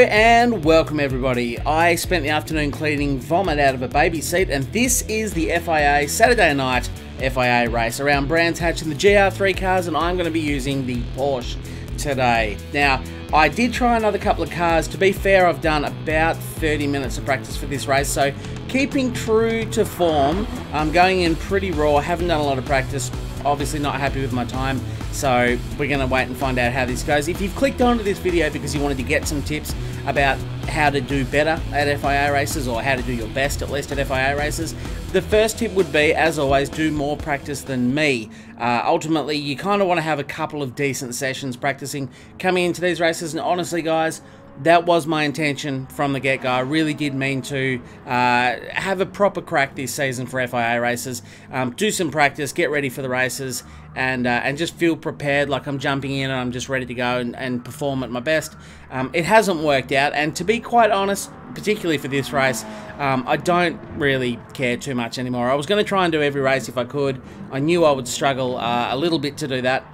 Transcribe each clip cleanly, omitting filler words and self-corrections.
and welcome everybody. I spent the afternoon cleaning vomit out of a baby seat, and this is the FIA Saturday night FIA race around Brands Hatch in the GR3 cars, and I'm going to be using the Porsche today. Now, I did try another couple of cars. To be fair, I've done about 30 minutes of practice for this race, so keeping true to form, I'm going in pretty raw, haven't done a lot of practice, obviously not happy with my time, so we're going to wait and find out how this goes. If you've clicked onto this video because you wanted to get some tips about how to do better at FIA races, or how to do your best at least at FIA races, the first tip would be, as always, do more practice than me. Ultimately, you kind of want to have a couple of decent sessions practicing coming into these races, and honestly guys, that was my intention from the get-go. I really did mean to have a proper crack this season for FIA races, do some practice, get ready for the races, and just feel prepared, like I'm jumping in and I'm just ready to go and perform at my best. It hasn't worked out, and to be quite honest, particularly for this race, I don't really care too much anymore. I was going to try and do every race if I could. I knew I would struggle a little bit to do that,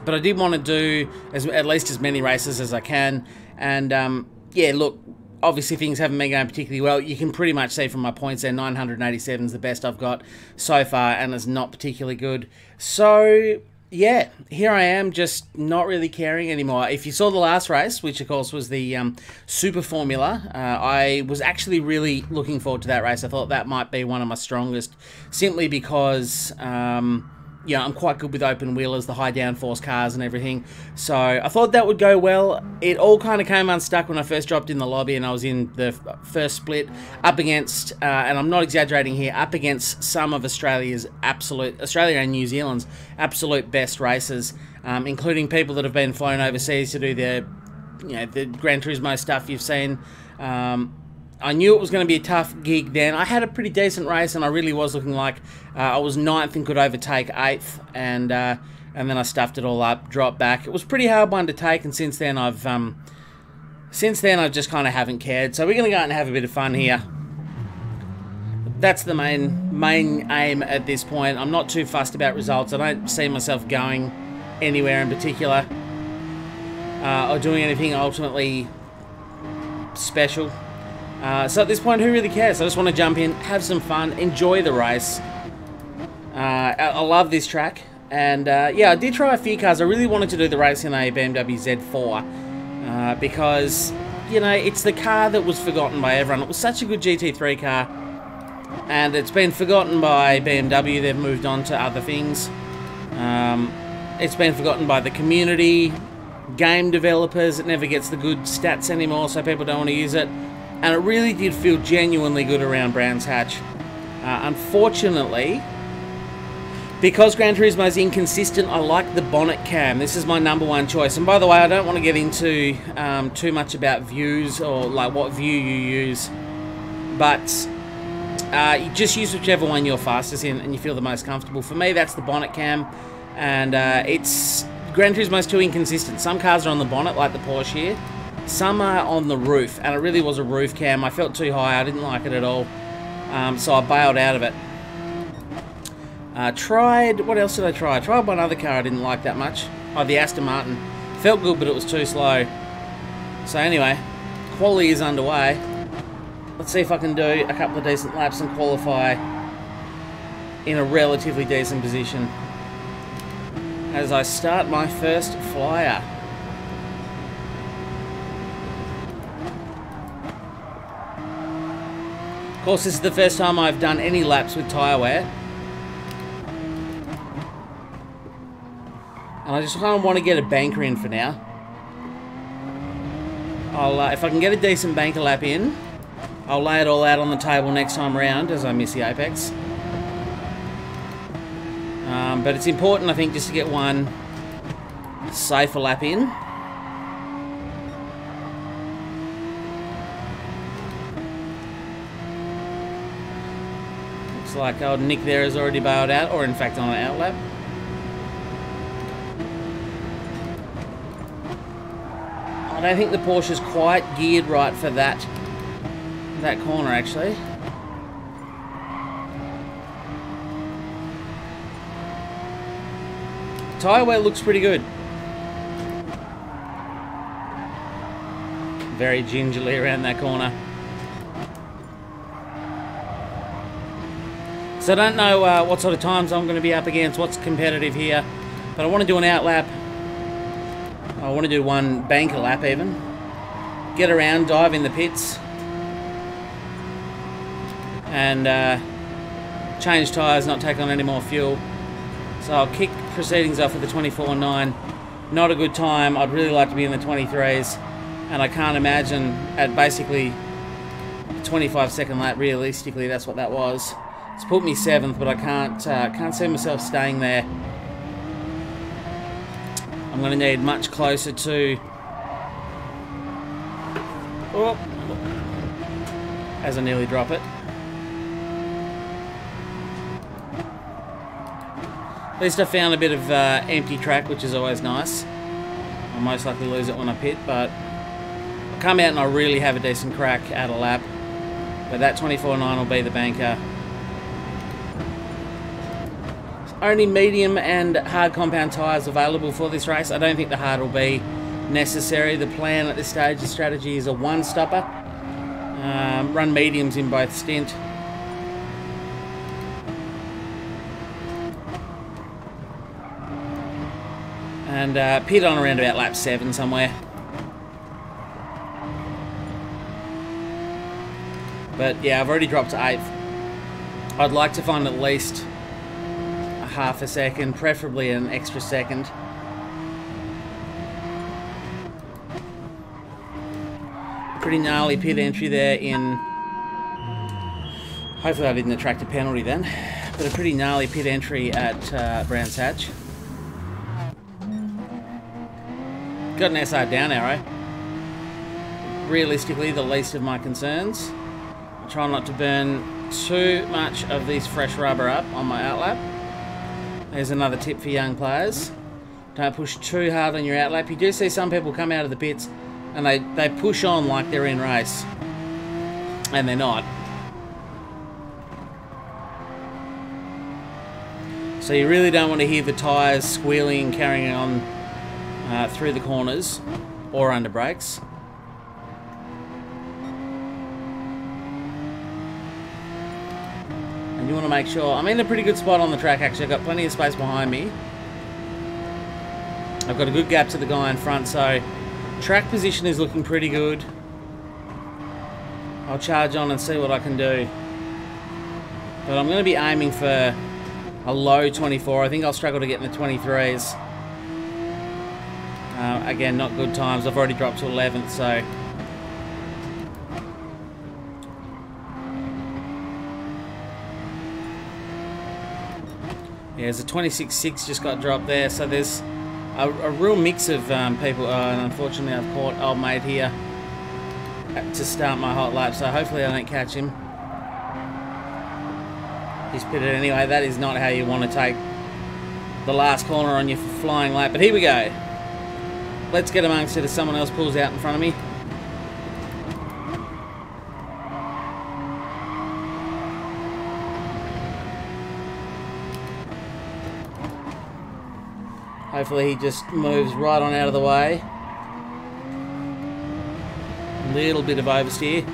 but I did want to do at least as many races as I can. And yeah, look, obviously things haven't been going particularly well. You can pretty much see from my points there, 987 is the best I've got so far, and it's not particularly good. So yeah, here I am, just not really caring anymore. If you saw the last race, which of course was the Super Formula, I was actually really looking forward to that race. I thought that might be one of my strongest, simply because yeah, I'm quite good with open wheelers, the high downforce cars and everything. So I thought that would go well. It all kind of came unstuck when I first dropped in the lobby, and I was in the first split up against, and I'm not exaggerating here, up against some of Australia and New Zealand's absolute best racers, including people that have been flown overseas to do the, you know, the Gran Turismo stuff you've seen. I knew it was going to be a tough gig then. I had a pretty decent race, and I really was looking like I was 9th and could overtake 8th, and then I stuffed it all up, dropped back. It was a pretty hard one to take, and since then I just kind of haven't cared. So we're going to go out and have a bit of fun here. That's the main aim at this point. I'm not too fussed about results. I don't see myself going anywhere in particular, or doing anything ultimately special. So at this point, who really cares? I just want to jump in, have some fun, enjoy the race. I love this track, and yeah, I did try a few cars. I really wanted to do the race in a BMW Z4 because, you know, it's the car that was forgotten by everyone. It was such a good GT3 car, and it's been forgotten by BMW. They've moved on to other things. It's been forgotten by the community, game developers. It never gets the good stats anymore, so people don't want to use it. And it really did feel genuinely good around Brands Hatch. Unfortunately, because Gran Turismo is inconsistent, I like the bonnet cam. This is my #1 choice. And by the way, I don't want to get into too much about views, or like what view you use, but you just use whichever one you're fastest in and you feel the most comfortable. For me, that's the bonnet cam, and Gran Turismo is too inconsistent. Some cars are on the bonnet, like the Porsche here. Some are on the roof, and it really was a roof cam. I felt too high, I didn't like it at all, so I bailed out of it. What else did I try? I tried one other car I didn't like that much. Oh, the Aston Martin. Felt good, but it was too slow. So anyway, quali is underway. Let's see if I can do a couple of decent laps and qualify in a relatively decent position as I start my first flyer. Of course, this is the first time I've done any laps with tyre wear, and I just kind of want to get a banker in for now. If I can get a decent banker lap in, I'll lay it all out on the table next time around, as I miss the apex. But it's important, I think, just to get one safer lap in. Like old Nick there has already bailed out, or in fact on an outlap. I don't think the Porsche's quite geared right for that corner, actually. Tyre wear looks pretty good. very gingerly around that corner. So I don't know what sort of times I'm going to be up against, what's competitive here, but I want to do an out lap. I want to do one banker lap even. Get around, dive in the pits, and change tyres, not take on any more fuel. So I'll kick proceedings off with the 24.9. Not a good time. I'd really like to be in the 23s, and I can't imagine at basically a 25-second lap, realistically, that's what that was. It's put me 7th, but I can't see myself staying there. I'm going to need much closer to... Oh, as I nearly drop it. At least I found a bit of empty track, which is always nice. I'll most likely lose it when I pit, but I'll come out and I'll really have a decent crack at a lap. But that 24.9 will be the banker. Only medium and hard compound tyres available for this race. I don't think the hard will be necessary. The plan at this stage, the strategy is a one-stopper. Run mediums in both stint. And pit on around about lap 7 somewhere. But yeah, I've already dropped to 8th. I'd like to find at least a half a second, preferably an extra second. Pretty gnarly pit entry there in... Hopefully I didn't attract a penalty then. But a pretty gnarly pit entry at Brands Hatch. Got an SR down arrow. Realistically, the least of my concerns. I'll try not to burn too much of this fresh rubber up on my outlap. There's another tip for young players. Don't push too hard on your outlap. You do see some people come out of the pits and they push on like they're in race. And they're not. So you really don't want to hear the tyres squealing and carrying on through the corners or under brakes. And you want to make sure... I'm in a pretty good spot on the track actually. I've got plenty of space behind me. I've got a good gap to the guy in front, so track position is looking pretty good. I'll charge on and see what I can do. But I'm going to be aiming for a low 24. I think I'll struggle to get in the 23s. Again, not good times. I've already dropped to 11th, so... Yeah, there's a 26.6 just got dropped there, so there's a real mix of people. And unfortunately, I've caught old mate here to start my hot lap, so hopefully I don't catch him. He's pitted anyway. That is not how you want to take the last corner on your flying lap, but here we go. Let's get amongst it as someone else pulls out in front of me. Hopefully he just moves right on out of the way. A little bit of oversteer.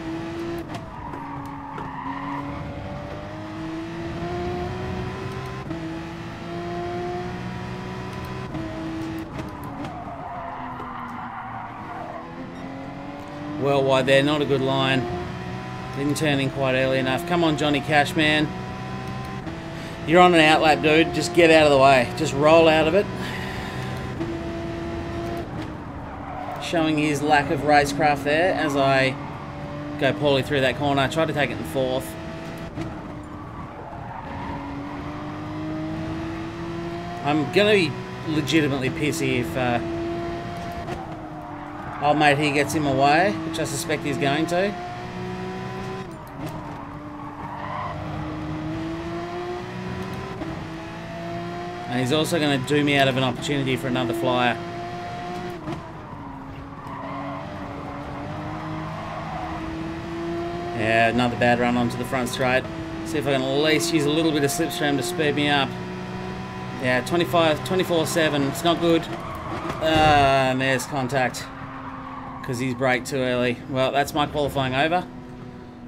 Well wide there, not a good line. Didn't turn in quite early enough. Come on, Johnny Cash, man. You're on an outlap, dude. Just get out of the way. Just roll out of it. Showing his lack of racecraft there as I go poorly through that corner. I tried to take it in 4th. I'm going to be legitimately pissy if old mate here gets in my way, which I suspect he's going to. And he's also going to do me out of an opportunity for another flyer. Yeah, another bad run onto the front straight. See if I can at least use a little bit of slipstream to speed me up. Yeah, 24/7. It's not good. And there's contact. because he's braked too early. Well, that's my qualifying over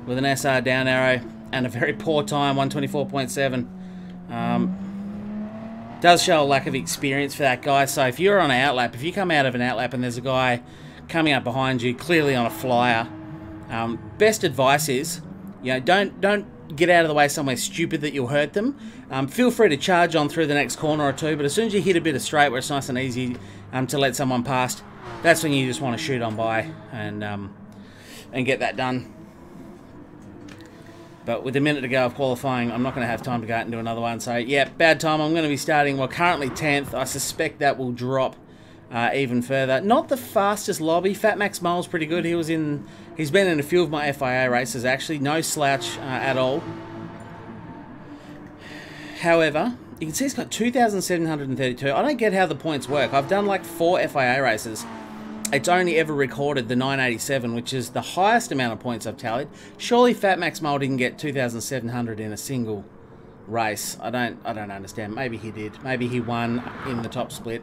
with an SR down arrow and a very poor time, 124.7. Does show a lack of experience for that guy. So if you're on an outlap, if you come out of an outlap and there's a guy coming up behind you, clearly on a flyer, best advice is, you know, don't get out of the way somewhere stupid that you'll hurt them. Feel free to charge on through the next corner or two, but as soon as you hit a bit of straight where it's nice and easy to let someone past, that's when you just want to shoot on by and get that done. But with a minute to go of qualifying, I'm not going to have time to go out and do another one. So, yeah, bad time. I'm going to be starting, well, currently 10th. I suspect that will drop even further. Not the fastest lobby. Fat Max Mole's pretty good. He's been in a few of my FIA races, actually. No slouch at all. However, you can see he's got 2,732. I don't get how the points work. I've done like 4 FIA races. It's only ever recorded the 987, which is the highest amount of points I've tallied. Surely Fat Max Mole didn't get 2,700 in a single race. I don't understand. Maybe he did. Maybe he won in the top split.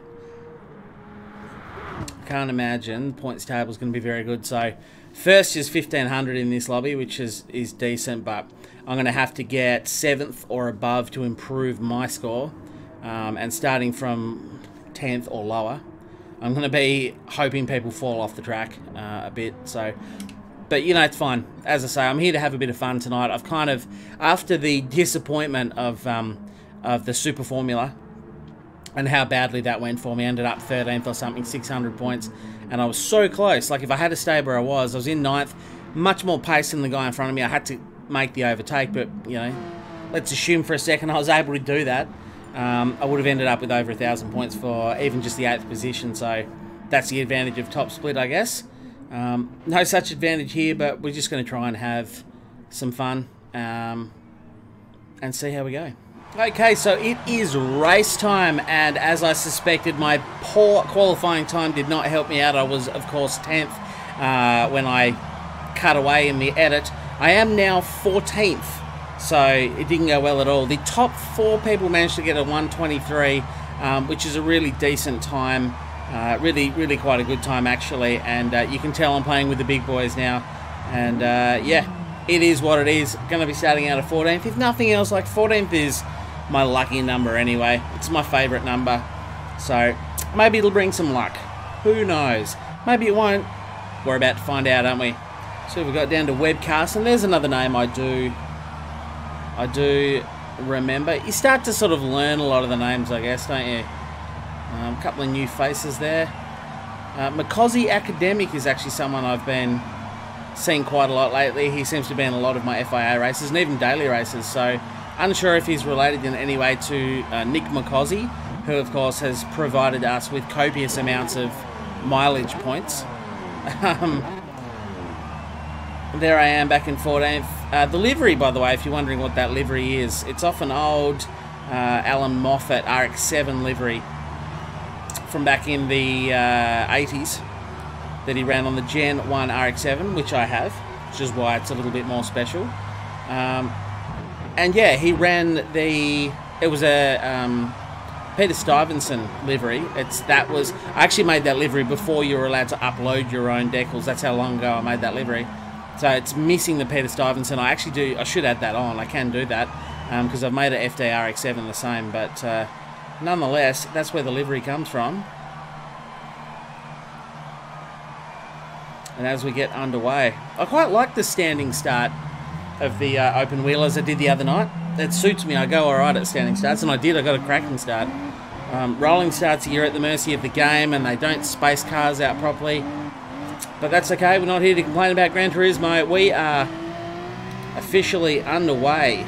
I can't imagine the points table is going to be very good. So first is 1,500 in this lobby, which is decent, but I'm going to have to get 7th or above to improve my score. And starting from 10th or lower, I'm going to be hoping people fall off the track a bit. So, but you know, it's fine. As I say, I'm here to have a bit of fun tonight. I've kind of, after the disappointment of the Super Formula and how badly that went for me, ended up 13th or something, 600 points, and I was so close. Like, if I had to stay where I was in 9th, much more pace than the guy in front of me. I had to make the overtake, but you know, let's assume for a second I was able to do that. I would have ended up with over 1,000 points for even just the 8th position, so that's the advantage of top split, I guess. No such advantage here, but we're just going to try and have some fun and see how we go. Okay, so it is race time, and as I suspected, my poor qualifying time did not help me out. I was, of course, 10th when I cut away in the edit. I am now 14th. So it didn't go well at all. The top 4 people managed to get a 123, which is a really decent time. Really quite a good time, actually. And you can tell I'm playing with the big boys now. And yeah, it is what it is. Going to be starting out at 14th. If nothing else, like 14th is my lucky number anyway. It's my favourite number. So maybe it'll bring some luck. Who knows? Maybe it won't. We're about to find out, aren't we? So we've got down to webcast, and there's another name I do remember. You start to sort of learn a lot of the names, I guess, don't you? A couple of new faces there. Makosi Academic is actually someone I've been seeing quite a lot lately. He seems to be in a lot of my FIA races and even daily races, so unsure if he's related in any way to Nick Makosi, who of course has provided us with copious amounts of mileage points. There I am back in 14th. The livery, by the way, if you're wondering what that livery is, it's off an old Alan Moffat RX-7 livery from back in the 80s that he ran on the Gen 1 RX-7, which I have, which is why it's a little bit more special. And yeah, he ran it was a Peter Stuyvesant livery. I actually made that livery before you were allowed to upload your own decals. That's how long ago I made that livery. So it's missing the Peter Stuyvesant. I should add that on. I can do that because I've made an FD RX-7 the same. But nonetheless, that's where the livery comes from. And as we get underway, I quite like the standing start of the open wheel as I did the other night. It suits me. I go alright at standing starts, and I did. I got a cracking start. Rolling starts, you're at the mercy of the game, and they don't space cars out properly. But that's okay, we're not here to complain about Gran Turismo. We are officially underway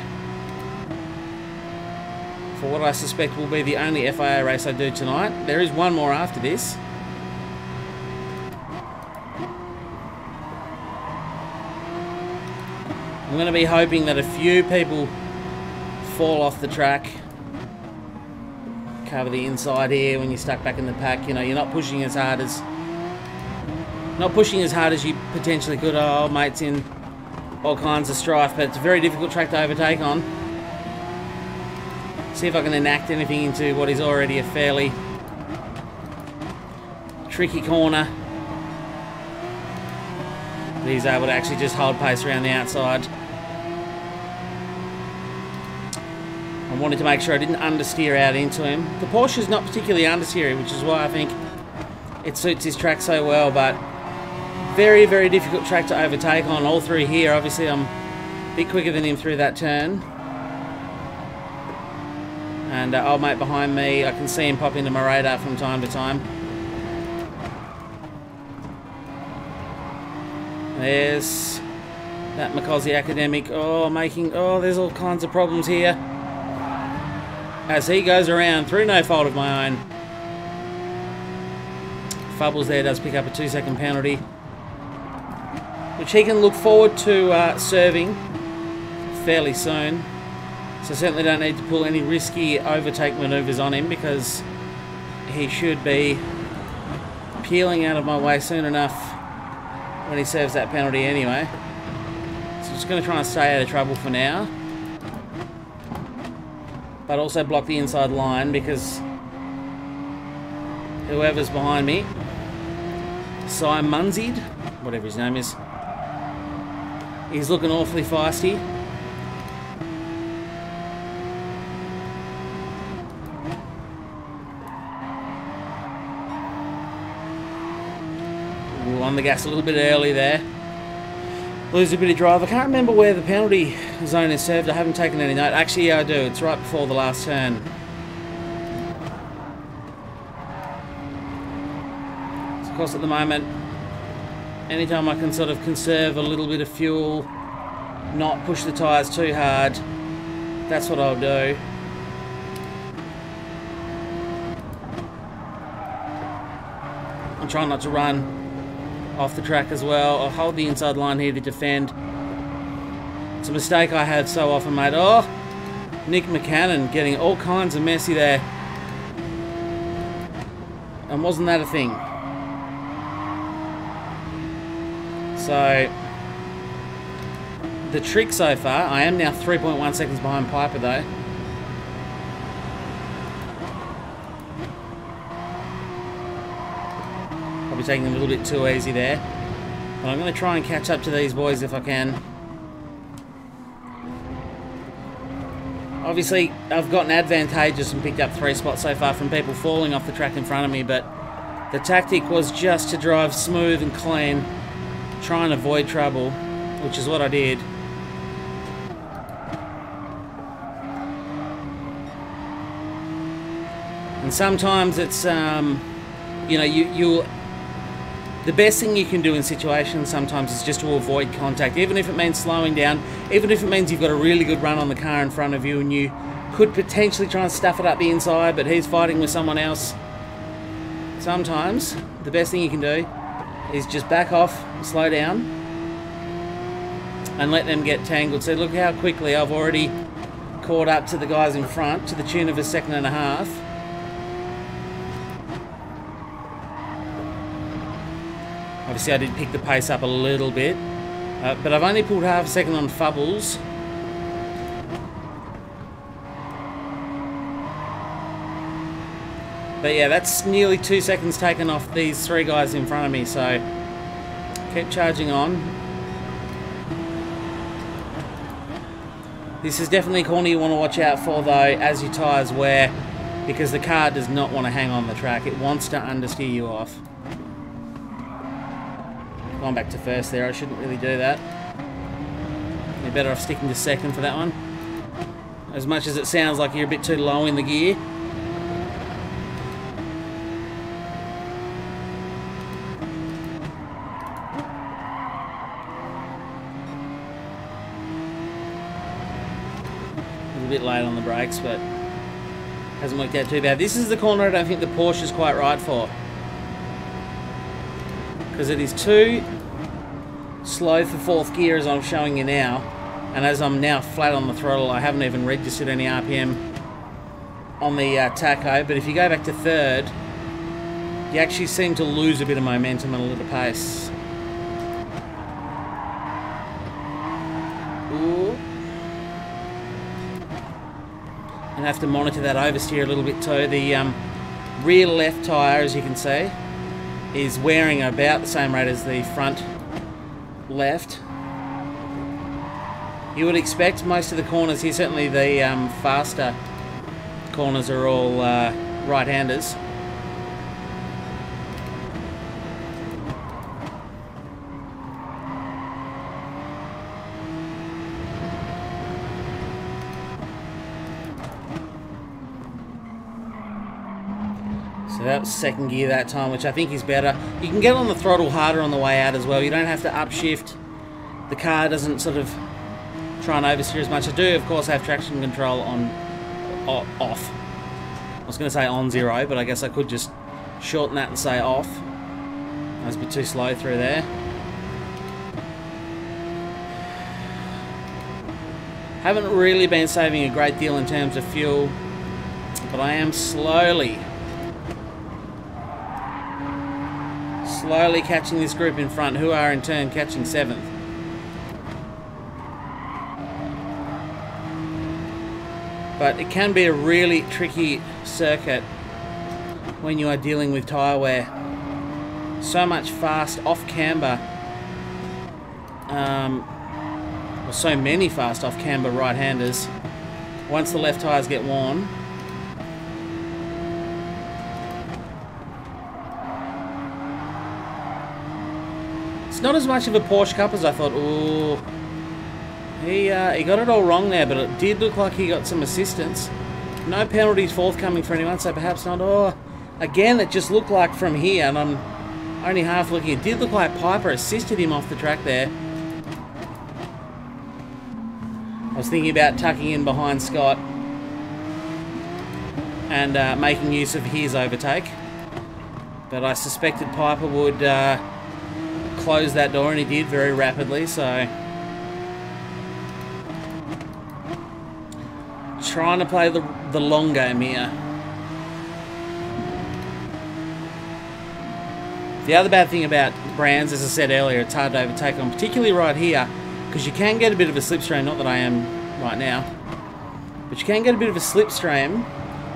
for what I suspect will be the only FIA race I do tonight. There is one more after this. I'm going to be hoping that a few people fall off the track. Cover the inside here when you're stuck back in the pack. You know, you're not pushing as hard as you potentially could. Oh, mate's in all kinds of strife, but it's a very difficult track to overtake on. See if I can enact anything into what is already a fairly tricky corner. But he's able to actually just hold pace around the outside. I wanted to make sure I didn't understeer out into him. The Porsche's not particularly understeery, which is why I think it suits his track so well, but very, very difficult track to overtake on. All through here, obviously I'm a bit quicker than him through that turn. And old mate behind me, I can see him pop into my radar from time to time. There's that McCosy academic. Oh, there's all kinds of problems here. As he goes around through no fault of my own. Fubbles there does pick up a 2-second penalty, which he can look forward to serving fairly soon. So certainly don't need to pull any risky overtake manoeuvres on him, because he should be peeling out of my way soon enough when he serves that penalty anyway. So just going to try and stay out of trouble for now, but also block the inside line, because whoever's behind me, Munzid, whatever his name is, he's looking awfully feisty. Ooh, on the gas a little bit early there. Lose a bit of drive. I can't remember where the penalty zone is served. I haven't taken any note. Actually, yeah, I do. It's right before the last turn. So, of course, at the moment, anytime I can sort of conserve a little bit of fuel, not push the tyres too hard, that's what I'll do. I'm trying not to run off the track as well. I'll hold the inside line here to defend. It's a mistake I have so often made. Oh, Nick McCannon getting all kinds of messy there. And wasn't that a thing? So, the trick so far, I am now 3.1 seconds behind Piper though. Probably taking a little bit too easy there. But I'm going to try and catch up to these boys if I can. Obviously, I've gotten advantageous and picked up 3 spots so far from people falling off the track in front of me, but the tactic was just to drive smooth and clean, try and avoid trouble, which is what I did. And sometimes it's, you know, the best thing you can do in situations sometimes is just to avoid contact, even if it means slowing down, even if it means you've got a really good run on the car in front of you and you could potentially try and stuff it up the inside, but he's fighting with someone else. Sometimes the best thing you can do is just back off, slow down, and let them get tangled. So look how quickly I've already caught up to the guys in front to the tune of 1.5 seconds. Obviously I did pick the pace up a little bit, but I've only pulled 0.5 second on Fubbles. But yeah, that's nearly 2 seconds taken off these 3 guys in front of me, so keep charging on. This is definitely a corner you want to watch out for though as your tyres wear, because the car does not want to hang on the track. It wants to understeer you off. Going back to first there, I shouldn't really do that. You're better off sticking to second for that one. As much as it sounds like you're a bit too low in the gear. A little bit late on the brakes, but hasn't worked out too bad. This is the corner I don't think the Porsche is quite right for, because it is too slow for 4th gear as I'm showing you now, and as I'm now flat on the throttle, I haven't even registered any RPM on the tacho, but if you go back to 3rd, you actually seem to lose a bit of momentum and a little pace. Ooh. And have to monitor that oversteer a little bit too. The rear left tyre, as you can see, is wearing about the same rate as the front left. You would expect most of the corners here, certainly the faster corners are all right-handers. So that was second gear that time, which I think is better. You can get on the throttle harder on the way out as well. You don't have to upshift. The car doesn't sort of try and oversteer as much. I do, of course, have traction control on off. I was going to say on 0, but I guess I could just shorten that and say off. I was a bit too slow through there. Haven't really been saving a great deal in terms of fuel, but I am slowly catching this group in front, who are in turn catching 7th. But it can be a really tricky circuit when you are dealing with tyre wear. So much fast off camber, or so many fast off camber right-handers. Once the left tyres get worn, it's not as much of a Porsche Cup as I thought. Ooh. He got it all wrong there, but it did look like he got some assistance. No penalties forthcoming for anyone, so perhaps not. Oh, again, it just looked like from here, and I'm only half looking. It did look like Piper assisted him off the track there. I was thinking about tucking in behind Scott and making use of his overtake, but I suspected Piper would close that door, and he did very rapidly, so trying to play the long game here. The other bad thing about Brands, as I said earlier, it's hard to overtake on, particularly right here, because you can get a bit of a slipstream, not that I am right now, but you can get a bit of a slipstream,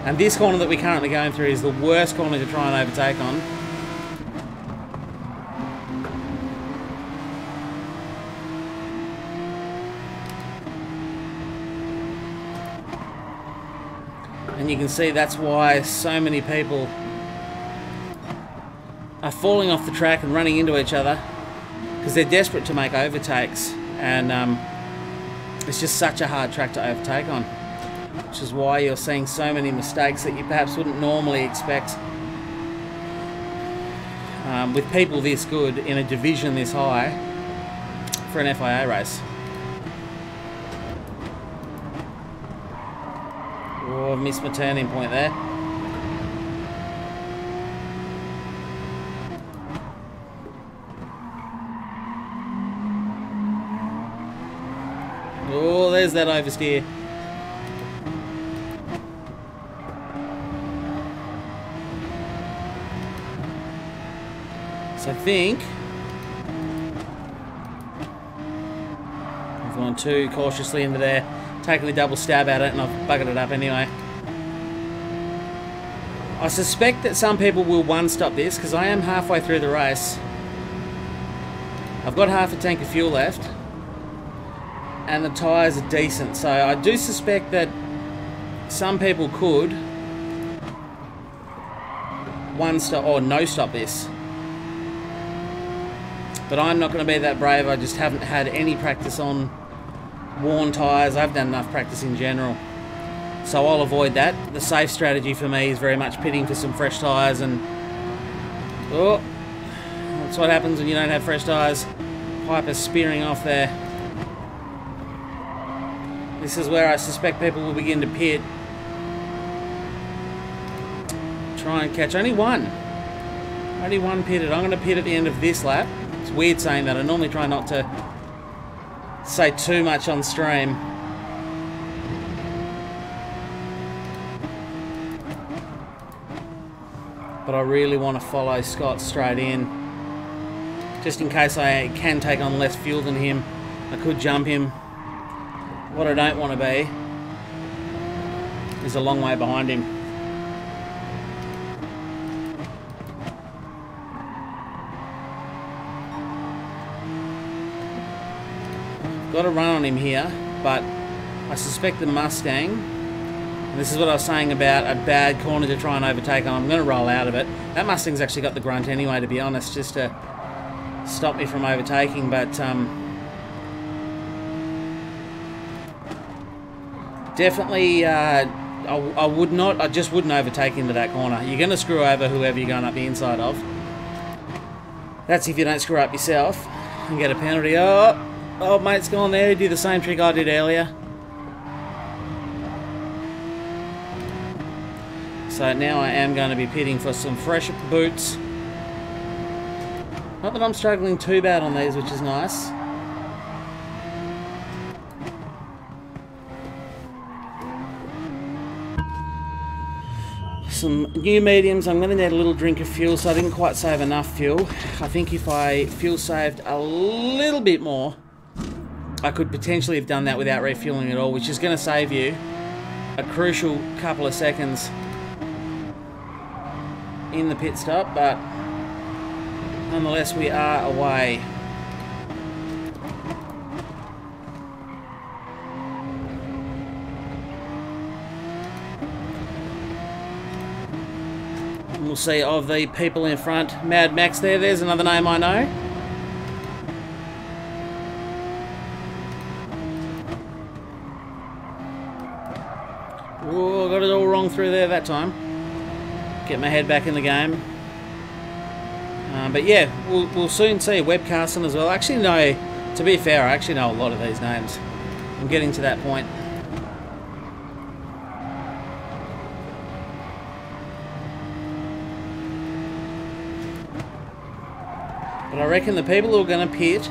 and this corner that we're currently going through is the worst corner to try and overtake on. And you can see that's why so many people are falling off the track and running into each other, because they're desperate to make overtakes, and it's just such a hard track to overtake on, which is why you're seeing so many mistakes that you perhaps wouldn't normally expect with people this good in a division this high for an FIA race. Oh, I've missed my turning point there. Oh, there's that oversteer. So I think I've gone too cautiously into there, taking a double stab at it, and I've buggered it up anyway. I suspect that some people will one-stop this, because I am halfway through the race. I've got half a tank of fuel left, and the tyres are decent, so I do suspect that some people could one-stop or no-stop this. But I'm not going to be that brave. I just haven't had any practice on worn tyres. I've done enough practice in general, so I'll avoid that. The safe strategy for me is very much pitting for some fresh tyres, and oh, that's what happens when you don't have fresh tyres. Piper spearing off there. This is where I suspect people will begin to pit. Try and catch only one pitted. I'm going to pit at the end of this lap. It's weird saying that. I normally try not to say too much on stream. But I really want to follow Scott straight in, just in case I can take on less fuel than him. I could jump him. What I don't want to be is a long way behind him. got a run on him here, but I suspect the Mustang, and this is what I was saying about a bad corner to try and overtake on. I'm going to roll out of it. That Mustang's actually got the grunt anyway, to be honest, just to stop me from overtaking, but definitely I just wouldn't overtake into that corner. You're going to screw over whoever you're going up the inside of. That's if you don't screw up yourself and get a penalty. Oh, mate's gone there. He did the same trick I did earlier. So now I am going to be pitting for some fresh boots. Not that I'm struggling too bad on these, which is nice. Some new mediums. I'm going to need a little drink of fuel, so I didn't quite save enough fuel. I think if I fuel saved a little bit more, I could potentially have done that without refueling at all, which is going to save you a crucial couple of seconds in the pit stop, but nonetheless we are away. And we'll see of the people in front. Mad Max there's another name I know. Oh, got it all wrong through there that time. Get my head back in the game. But yeah, we'll soon see webcasting as well. Actually, no, to be fair, I actually know a lot of these names. I'm getting to that point. But I reckon the people who are going to pit,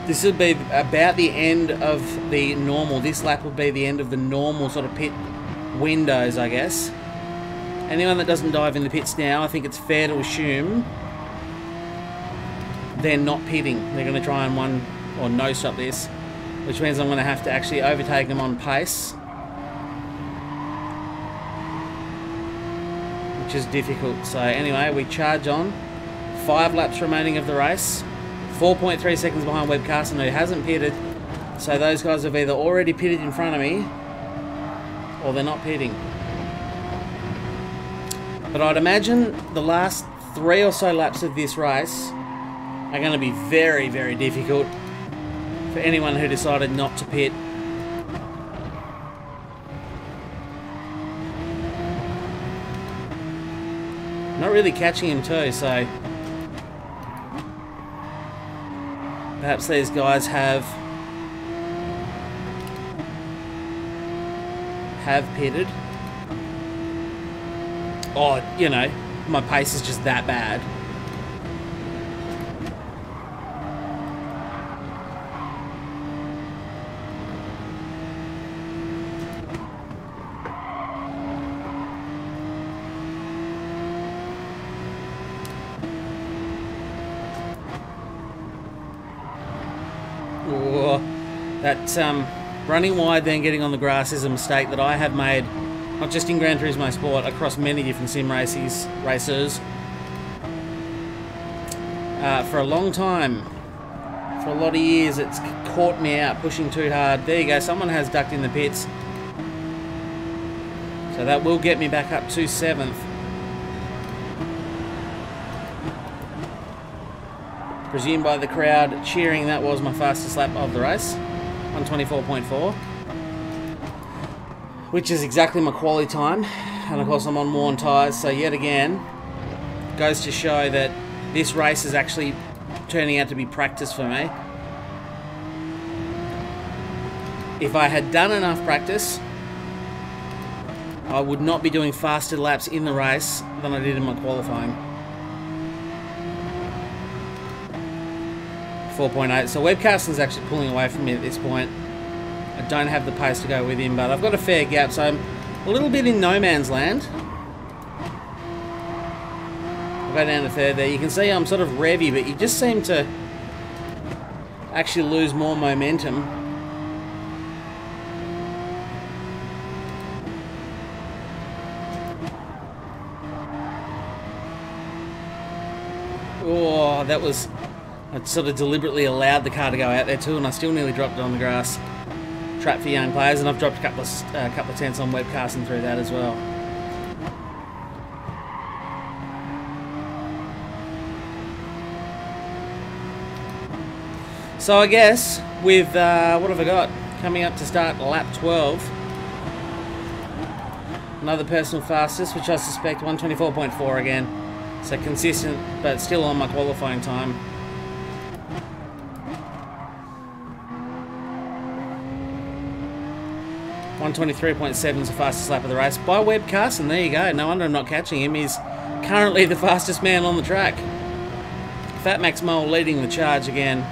this would be about the end of the normal. This lap would be the end of the normal sort of pit windows, I guess. Anyone that doesn't dive in the pits now, I think it's fair to assume they're not pitting. They're going to try and one or no stop this, which means I'm going to have to actually overtake them on pace, which is difficult. So anyway, we charge on. 5 laps remaining of the race. 4.3 seconds behind Webcasting, who hasn't pitted. So those guys have either already pitted in front of me, or they're not pitting. But I'd imagine the last 3 or so laps of this race are going to be very, very difficult for anyone who decided not to pit. Not really catching him too, so perhaps these guys have pitted. Oh, you know, my pace is just that bad. Oh, that running wide then getting on the grass is a mistake that I have made. Not just in Gran Turismo Sport, across many different sim racers. For a long time, for a lot of years, it's caught me out pushing too hard. There you go, someone has ducked in the pits. So that will get me back up to 7th. Presumed by the crowd cheering, that was my fastest lap of the race. 124.4. Which is exactly my quality time, and of course I'm on worn tyres, so yet again goes to show that this race is actually turning out to be practice for me. If I had done enough practice, I would not be doing faster laps in the race than I did in my qualifying. 4.8, so Webcasting's actually pulling away from me at this point. I don't have the pace to go with him, but I've got a fair gap, so I'm a little bit in no man's land. I'll go down to 3rd there. You can see I'm sort of revvy, but you just seem to actually lose more momentum. Oh, that was I sort of deliberately allowed the car to go out there too, and I still nearly dropped it on the grass. Trap for young players, and I've dropped a couple of tenths on webcasting through that as well. So I guess with what have I got coming up to start lap 12? Another personal fastest, which I suspect 124.4 again. So consistent, but still on my qualifying time. .123.7 is the fastest lap of the race by webcast, and there you go. No wonder I'm not catching him. He's currently the fastest man on the track. Fat Max Mole leading the charge again.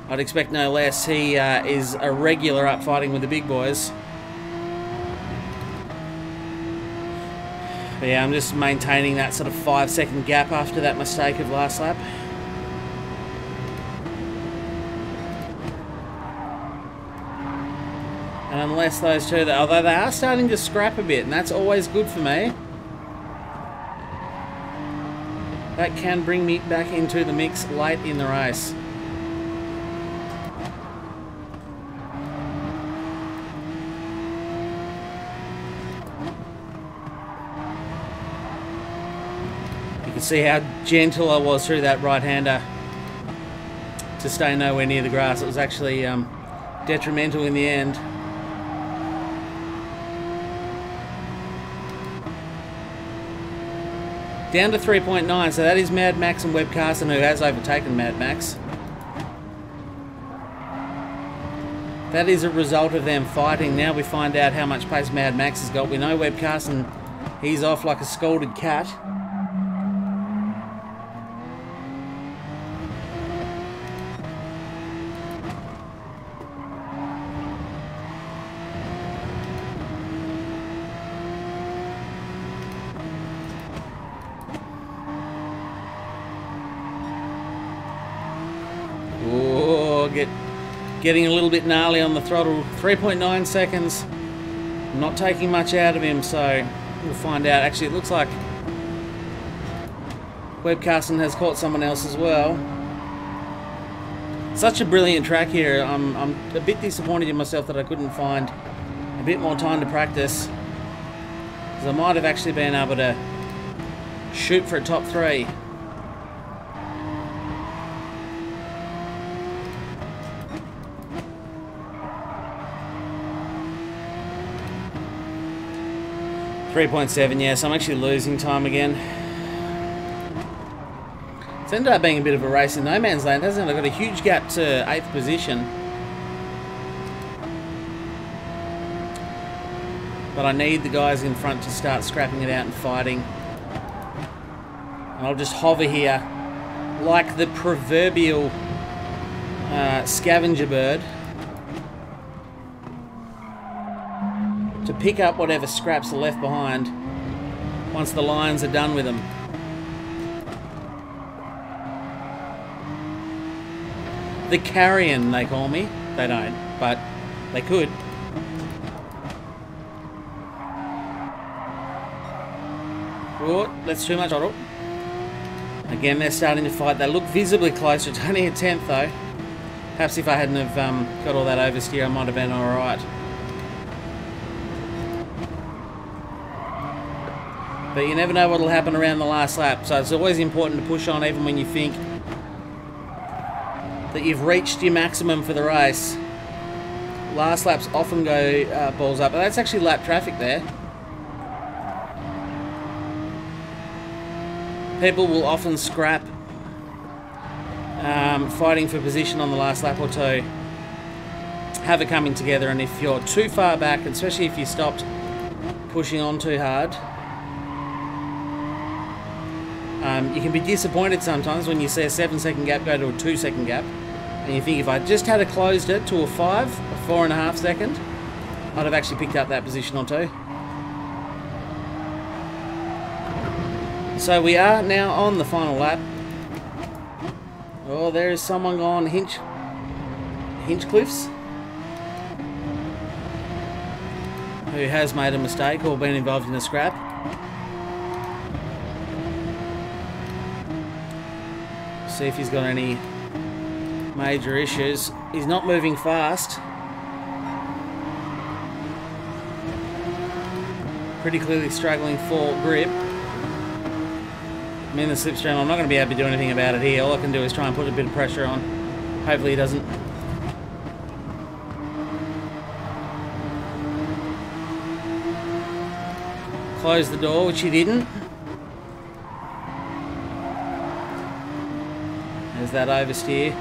I'd expect no less. He is a regular up fighting with the big boys. But yeah, I'm just maintaining that sort of 5-second gap after that mistake of last lap. And unless those two, although they are starting to scrap a bit, and that's always good for me. That can bring me back into the mix late in the race. You can see how gentle I was through that right-hander to stay nowhere near the grass. It was actually detrimental in the end. Down to 3.9, so that is Mad Max and Webcaster, who has overtaken Mad Max. That is a result of them fighting. Now we find out how much pace Mad Max has got. We know Webcaster, and he's off like a scalded cat. Getting a little bit gnarly on the throttle. 3.9 seconds. I'm not taking much out of him, so we'll find out. Actually, it looks like Webcasting has caught someone else as well. Such a brilliant track here. I'm a bit disappointed in myself that I couldn't find a bit more time to practice, because I might have actually been able to shoot for a top 3. .7, yeah, so I'm actually losing time again. It's ended up being a bit of a race in no man's land, hasn't it? I've got a huge gap to 8th position. But I need the guys in front to start scrapping it out and fighting. And I'll just hover here like the proverbial scavenger bird to pick up whatever scraps are left behind once the lions are done with them. The carrion, they call me. They don't, but they could. Oh, that's too much. Again, they're starting to fight. They look visibly closer. It's only a 10th though. Perhaps if I hadn't have got all that oversteer, I might have been alright. But you never know what will happen around the last lap, so it's always important to push on even when you think that you've reached your maximum for the race. Last laps often go balls up, but that's actually lap traffic there. People will often scrap fighting for position on the last lap or two, have it coming together, and if you're too far back, especially if you stopped pushing on too hard, you can be disappointed sometimes when you see a 7-second gap go to a 2-second gap, and you think if I just had closed it to a 4.5 second, I'd have actually picked up that position or two. So we are now on the final lap. Oh, there is someone on Hinchcliffs who has made a mistake or been involved in a scrap. See if he's got any major issues. He's not moving fast. Pretty clearly struggling for grip. I'm in the slipstream. I'm not going to be able to do anything about it here. All I can do is try and put a bit of pressure on. Hopefully he doesn't. Close the door, which he didn't. There's that oversteer.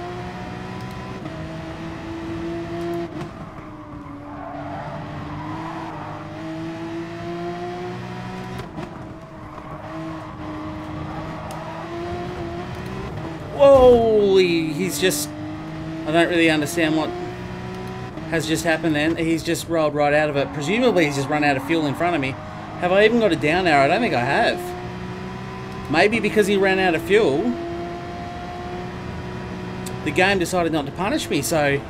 Whoa! He's just... I don't really understand what has just happened then. He's just rolled right out of it. Presumably he's just run out of fuel in front of me. Have I even got a down arrow? I don't think I have. Maybe because he ran out of fuel, the game decided not to punish me, so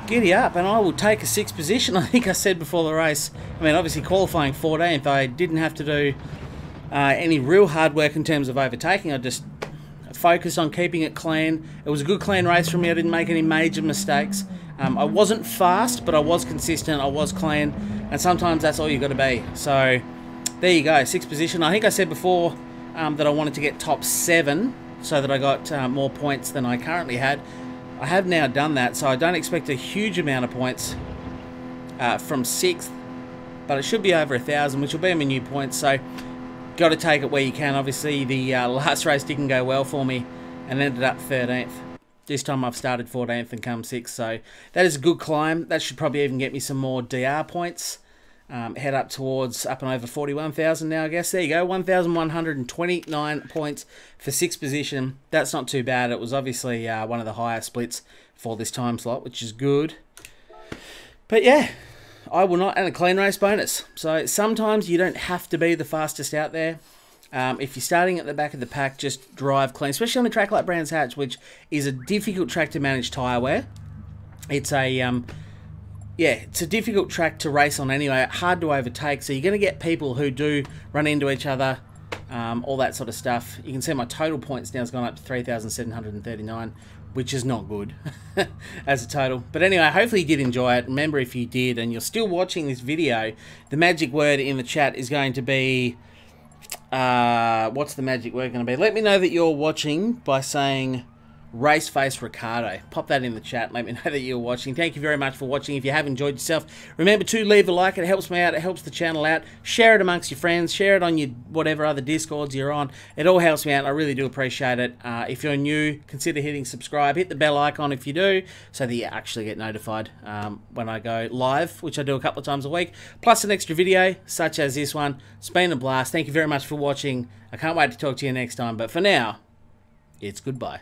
giddy up, and I will take a 6th position. I think I said before the race. I mean, obviously qualifying 14th, I didn't have to do any real hard work in terms of overtaking. I just focused on keeping it clean. It was a good clean race for me. I didn't make any major mistakes. I wasn't fast, but I was consistent, I was clean, and sometimes that's all you've got to be. So there you go, 6th position. I think I said before that I wanted to get top 7 so that I got more points than I currently had. I have now done that, so I don't expect a huge amount of points from 6th, but it should be over 1,000, which will be my new points. So got to take it where you can. Obviously the last race didn't go well for me and ended up 13th. This time I've started 14th and come 6th, so that is a good climb. That should probably even get me some more DR points. Head up towards up and over 41,000 now, I guess. There you go, 1,129 points for 6th position. That's not too bad. It was obviously one of the higher splits for this time slot, which is good. But yeah, I will not, and a clean race bonus. So sometimes you don't have to be the fastest out there. If you're starting at the back of the pack, just drive clean, especially on a track like Brands Hatch, which is a difficult track to manage tyre wear. It's a yeah, it's a difficult track to race on anyway, hard to overtake, so you're going to get people who do run into each other, all that sort of stuff. You can see my total points now has gone up to 3,739, which is not good as a total. But anyway, hopefully you did enjoy it. Remember, if you did and you're still watching this video, the magic word in the chat is going to be... what's the magic word going to be? Let me know that you're watching by saying Race Face Ricardo. Pop that in the chat. Let me know that you're watching. Thank you very much for watching. If you have enjoyed yourself, remember to leave a like. It helps me out. It helps the channel out. Share it amongst your friends. Share it on your whatever other Discords you're on. It all helps me out. I really do appreciate it. If you're new, consider hitting subscribe. Hit the bell icon if you do, so that you actually get notified when I go live, which I do a couple of times a week, plus an extra video such as this one. It's been a blast. Thank you very much for watching. I can't wait to talk to you next time, but for now, it's goodbye.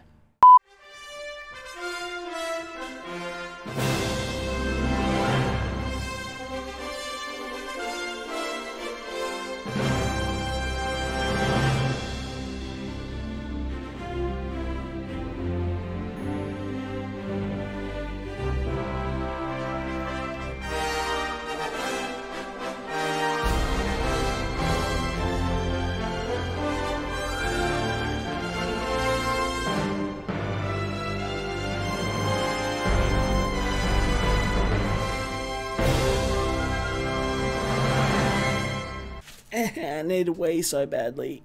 I need a wee so badly.